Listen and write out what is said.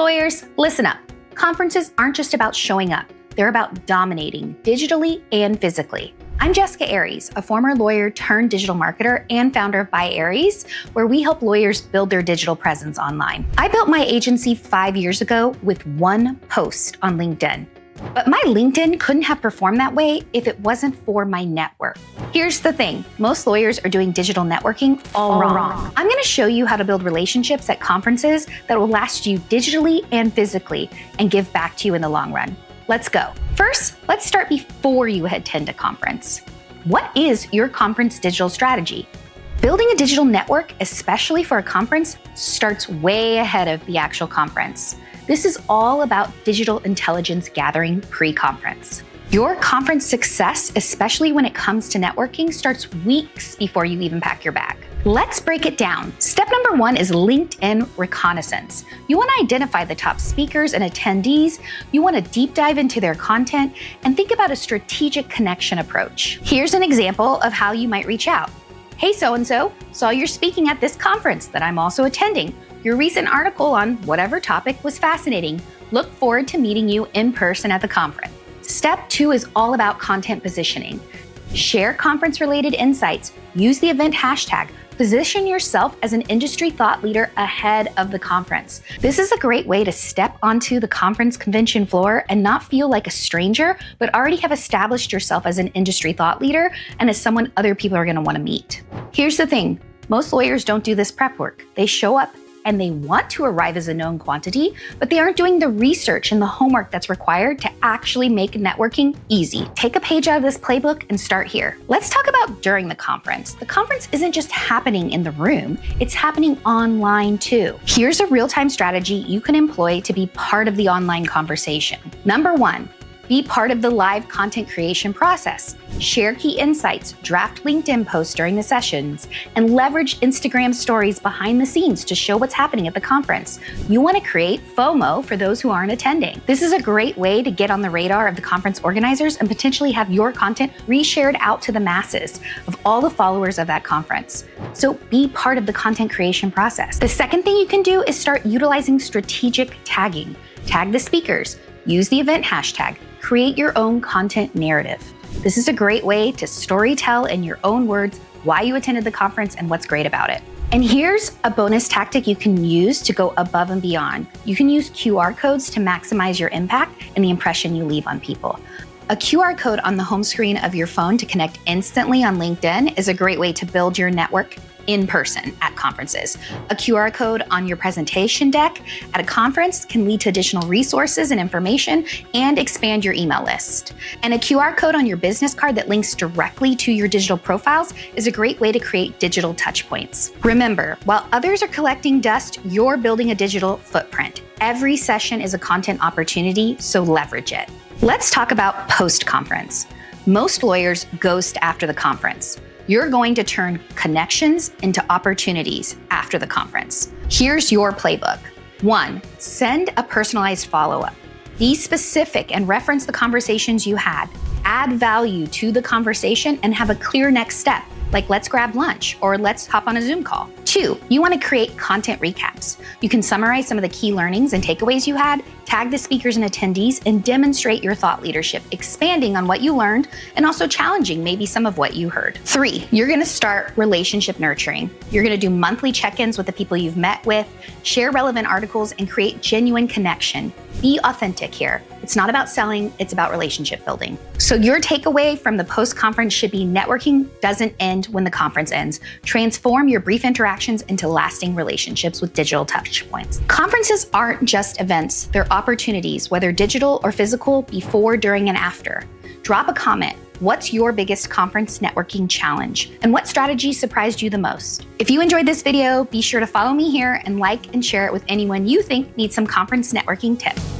Lawyers, listen up. Conferences aren't just about showing up. They're about dominating digitally and physically. I'm By Aries, a former lawyer turned digital marketer and founder of By Aries, where we help lawyers build their digital presence online. I built my agency 5 years ago with one post on LinkedIn. But my LinkedIn couldn't have performed that way if it wasn't for my network. Here's the thing, most lawyers are doing digital networking all wrong. I'm gonna show you how to build relationships at conferences that will last you digitally and physically and give back to you in the long run. Let's go. First, let's start before you attend a conference. What is your conference digital strategy? Building a digital network, especially for a conference, starts way ahead of the actual conference. This is all about digital intelligence gathering pre-conference. Your conference success, especially when it comes to networking, starts weeks before you even pack your bag. Let's break it down. Step number 1 is LinkedIn Reconnaissance. You want to identify the top speakers and attendees. You want to deep dive into their content and think about a strategic connection approach. Here's an example of how you might reach out. Hey, so-and-so, saw you're speaking at this conference that I'm also attending. Your recent article on whatever topic was fascinating. Look forward to meeting you in person at the conference. Step 2 is all about content positioning. Share conference-related insights. Use the event hashtag. Position yourself as an industry thought leader ahead of the conference. This is a great way to step onto the conference convention floor and not feel like a stranger, but already have established yourself as an industry thought leader and as someone other people are going to want to meet. Here's the thing. Most lawyers don't do this prep work. They show up and they want to arrive as a known quantity, but they aren't doing the research and the homework that's required to actually make networking easy. Take a page out of this playbook and start here. Let's talk about during the conference. The conference isn't just happening in the room, it's happening online too. Here's a real-time strategy you can employ to be part of the online conversation. Number 1, be part of the live content creation process. Share key insights, draft LinkedIn posts during the sessions, and leverage Instagram stories behind the scenes to show what's happening at the conference. You want to create FOMO for those who aren't attending. This is a great way to get on the radar of the conference organizers and potentially have your content reshared out to the masses of all the followers of that conference. So be part of the content creation process. The second thing you can do is start utilizing strategic tagging. Tag the speakers, use the event hashtag, create your own content narrative. This is a great way to storytell in your own words why you attended the conference and what's great about it. And here's a bonus tactic you can use to go above and beyond. You can use QR codes to maximize your impact and the impression you leave on people. A QR code on the home screen of your phone to connect instantly on LinkedIn is a great way to build your network in person at conferences. A QR code on your presentation deck at a conference can lead to additional resources and information and expand your email list. And a QR code on your business card that links directly to your digital profiles is a great way to create digital touch points. Remember, while others are collecting dust, you're building a digital footprint. Every session is a content opportunity, so leverage it. Let's talk about post-conference. Most lawyers ghost after the conference. You're going to turn connections into opportunities after the conference. Here's your playbook. 1, send a personalized follow-up. Be specific and reference the conversations you had. Add value to the conversation and have a clear next step, like let's grab lunch or let's hop on a Zoom call. 2, you want to create content recaps. You can summarize some of the key learnings and takeaways you had, tag the speakers and attendees, and demonstrate your thought leadership, expanding on what you learned and also challenging maybe some of what you heard. 3, you're going to start relationship nurturing. You're going to do monthly check-ins with the people you've met with, share relevant articles, and create genuine connection. Be authentic here. It's not about selling, it's about relationship building. So your takeaway from the post-conference should be networking doesn't end when the conference ends. Transform your brief interactions into lasting relationships with digital touch points. Conferences aren't just events, they're opportunities, whether digital or physical, before, during, and after. Drop a comment. What's your biggest conference networking challenge? And what strategy surprised you the most? If you enjoyed this video, be sure to follow me here and like and share it with anyone you think needs some conference networking tips.